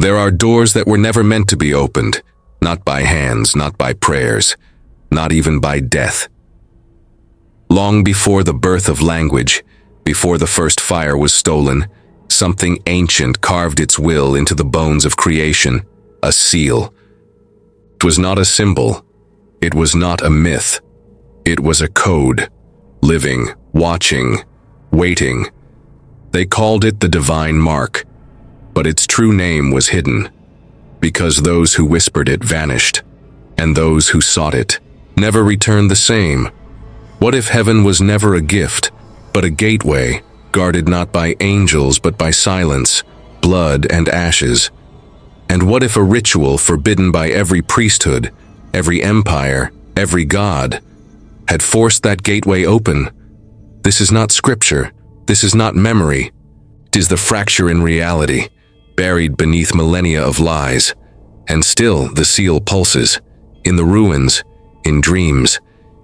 There are doors that were never meant to be opened, not by hands, not by prayers, not even by death. Long before the birth of language, before the first fire was stolen, something ancient carved its will into the bones of creation, a seal. It was not a symbol. It was not a myth. It was a code, living, watching, waiting. They called it the divine mark, but its true name was hidden, because those who whispered it vanished, and those who sought it never returned the same. What if heaven was never a gift, but a gateway, guarded not by angels but by silence, blood, and ashes? And what if a ritual forbidden by every priesthood, every empire, every god, had forced that gateway open? This is not scripture. This is not memory. It is the fracture in reality, buried beneath millennia of lies. And still the seal pulses, in the ruins, in dreams,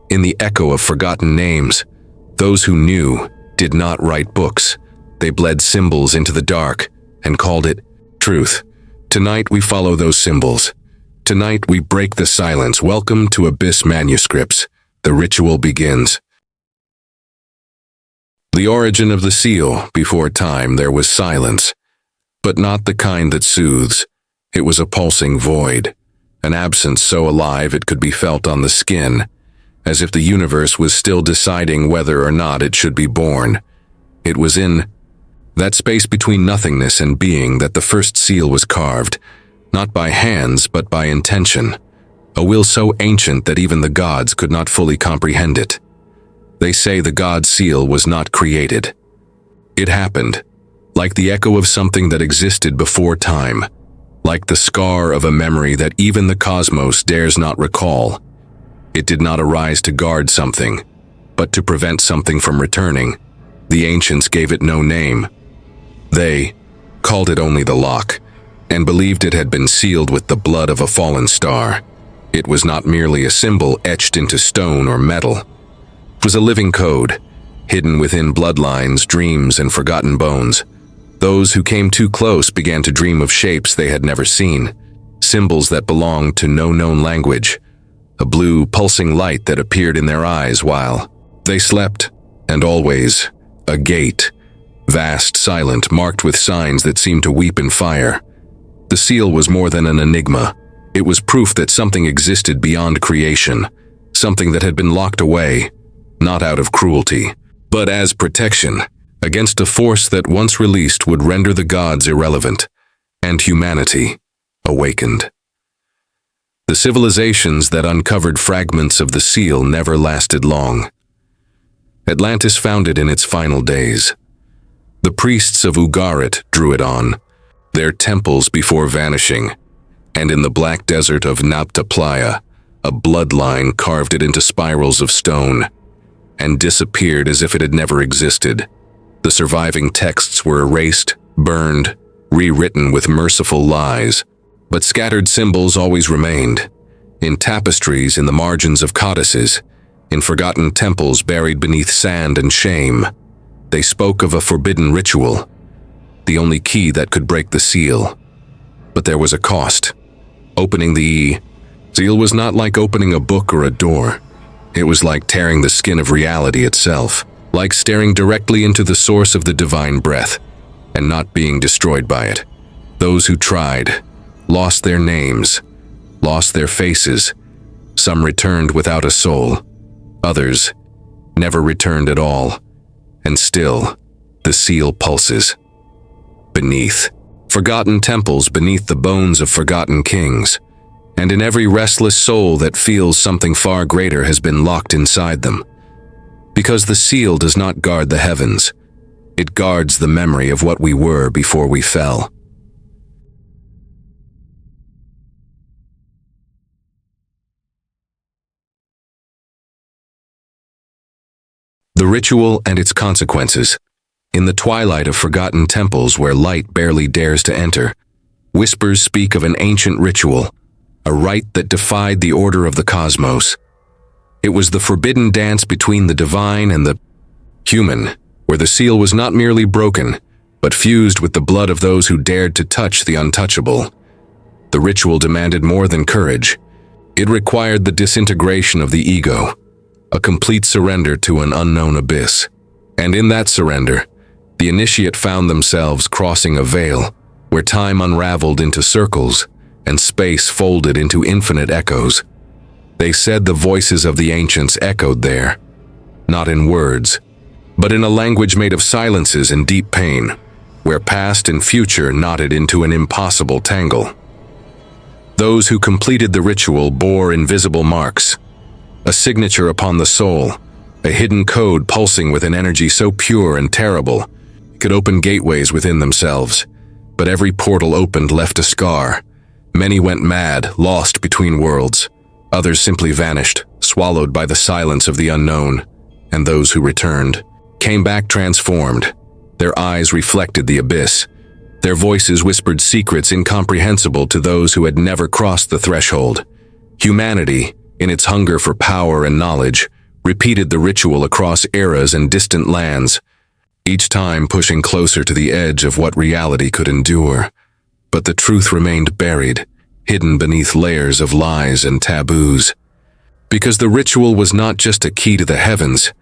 in the echo of forgotten names. Those who knew did not write books. They bled symbols into the dark and called it truth. Tonight we follow those symbols. Tonight we break the silence. Welcome to Abyss Manuscripts. The ritual begins. The origin of the seal. Before time there was silence, but not the kind that soothes. It was a pulsing void, an absence so alive it could be felt on the skin, as if the universe was still deciding whether or not it should be born. It was in that space between nothingness and being that the first seal was carved, not by hands but by intention, a will so ancient that even the gods could not fully comprehend it. They say the god seal was not created. It happened, like the echo of something that existed before time, like the scar of a memory that even the cosmos dares not recall. It did not arise to guard something, but to prevent something from returning. The ancients gave it no name. They called it only the lock, and believed it had been sealed with the blood of a fallen star. It was not merely a symbol etched into stone or metal. It was a living code, hidden within bloodlines, dreams, and forgotten bones. Those who came too close began to dream of shapes they had never seen, symbols that belonged to no known language, a blue, pulsing light that appeared in their eyes while they slept, and always a gate, vast, silent, marked with signs that seemed to weep in fire. The seal was more than an enigma. It was proof that something existed beyond creation, something that had been locked away, not out of cruelty, but as protection against a force that once released would render the gods irrelevant, and humanity awakened. The civilizations that uncovered fragments of the seal never lasted long. Atlantis found it in its final days. The priests of Ugarit drew it on, their temples before vanishing, and in the black desert of Nabta Playa, a bloodline carved it into spirals of stone, and disappeared as if it had never existed. The surviving texts were erased, burned, rewritten with merciful lies, but scattered symbols always remained, in tapestries in the margins of codices, in forgotten temples buried beneath sand and shame. They spoke of a forbidden ritual, the only key that could break the seal. But there was a cost. Opening the seal was not like opening a book or a door. It was like tearing the skin of reality itself, like staring directly into the source of the divine breath, and not being destroyed by it. Those who tried lost their names, lost their faces. Some returned without a soul. Others never returned at all. And still, the seal pulses. Beneath forgotten temples, beneath the bones of forgotten kings, and in every restless soul that feels something far greater has been locked inside them. Because the seal does not guard the heavens, it guards the memory of what we were before we fell. The ritual and its consequences. In the twilight of forgotten temples where light barely dares to enter, whispers speak of an ancient ritual, a rite that defied the order of the cosmos. It was the forbidden dance between the divine and the human, where the seal was not merely broken, but fused with the blood of those who dared to touch the untouchable. The ritual demanded more than courage. It required the disintegration of the ego, a complete surrender to an unknown abyss. And in that surrender, the initiate found themselves crossing a veil where time unraveled into circles and space folded into infinite echoes. They said the voices of the ancients echoed there, not in words, but in a language made of silences and deep pain, where past and future knotted into an impossible tangle. Those who completed the ritual bore invisible marks, a signature upon the soul, a hidden code pulsing with an energy so pure and terrible it could open gateways within themselves. But every portal opened left a scar. Many went mad, lost between worlds. Others simply vanished, swallowed by the silence of the unknown. And those who returned came back transformed. Their eyes reflected the abyss. Their voices whispered secrets incomprehensible to those who had never crossed the threshold. Humanity, in its hunger for power and knowledge, repeated the ritual across eras and distant lands, each time pushing closer to the edge of what reality could endure. But the truth remained buried, hidden beneath layers of lies and taboos. Because the ritual was not just a key to the heavens,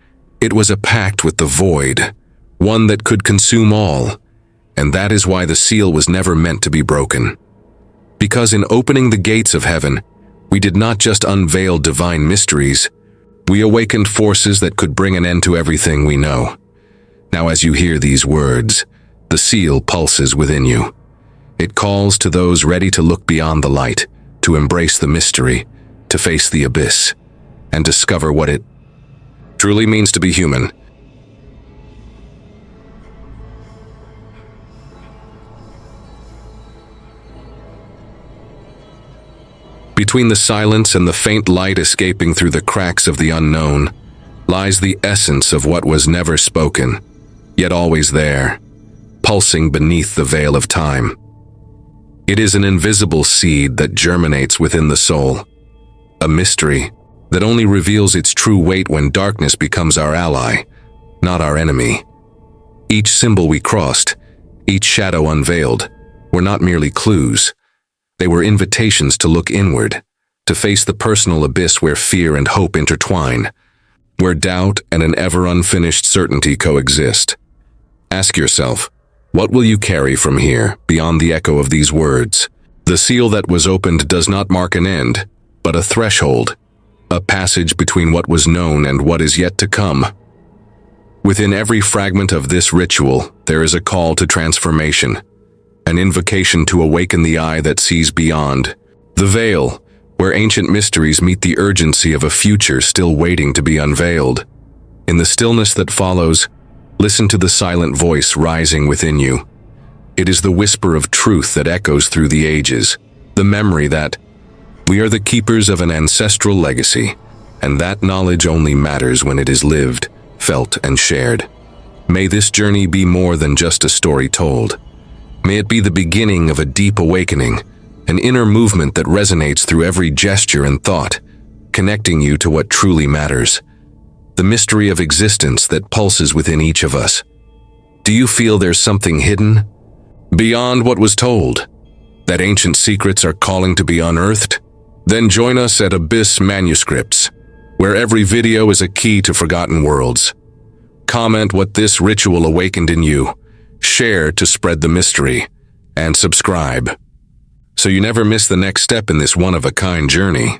it was a pact with the void, one that could consume all. And that is why the seal was never meant to be broken. Because in opening the gates of heaven, we did not just unveil divine mysteries, we awakened forces that could bring an end to everything we know. Now as you hear these words, the seal pulses within you. It calls to those ready to look beyond the light, to embrace the mystery, to face the abyss, and discover what it truly means to be human. Between the silence and the faint light escaping through the cracks of the unknown lies the essence of what was never spoken, yet always there, pulsing beneath the veil of time. It is an invisible seed that germinates within the soul, a mystery that only reveals its true weight when darkness becomes our ally, not our enemy. Each symbol we crossed, each shadow unveiled, were not merely clues. They were invitations to look inward, to face the personal abyss where fear and hope intertwine, where doubt and an ever unfinished certainty coexist. Ask yourself, what will you carry from here, beyond the echo of these words? The seal that was opened does not mark an end, but a threshold, a passage between what was known and what is yet to come. Within every fragment of this ritual, there is a call to transformation, an invocation to awaken the eye that sees beyond the veil, where ancient mysteries meet the urgency of a future still waiting to be unveiled. In the stillness that follows, listen to the silent voice rising within you. It is the whisper of truth that echoes through the ages, the memory that we are the keepers of an ancestral legacy, and that knowledge only matters when it is lived, felt, and shared. May this journey be more than just a story told. May it be the beginning of a deep awakening, an inner movement that resonates through every gesture and thought, connecting you to what truly matters, the mystery of existence that pulses within each of us. Do you feel there's something hidden, beyond what was told, that ancient secrets are calling to be unearthed? Then join us at Abyss Manuscripts, where every video is a key to forgotten worlds. Comment what this ritual awakened in you, share to spread the mystery, and subscribe, so you never miss the next step in this one-of-a-kind journey.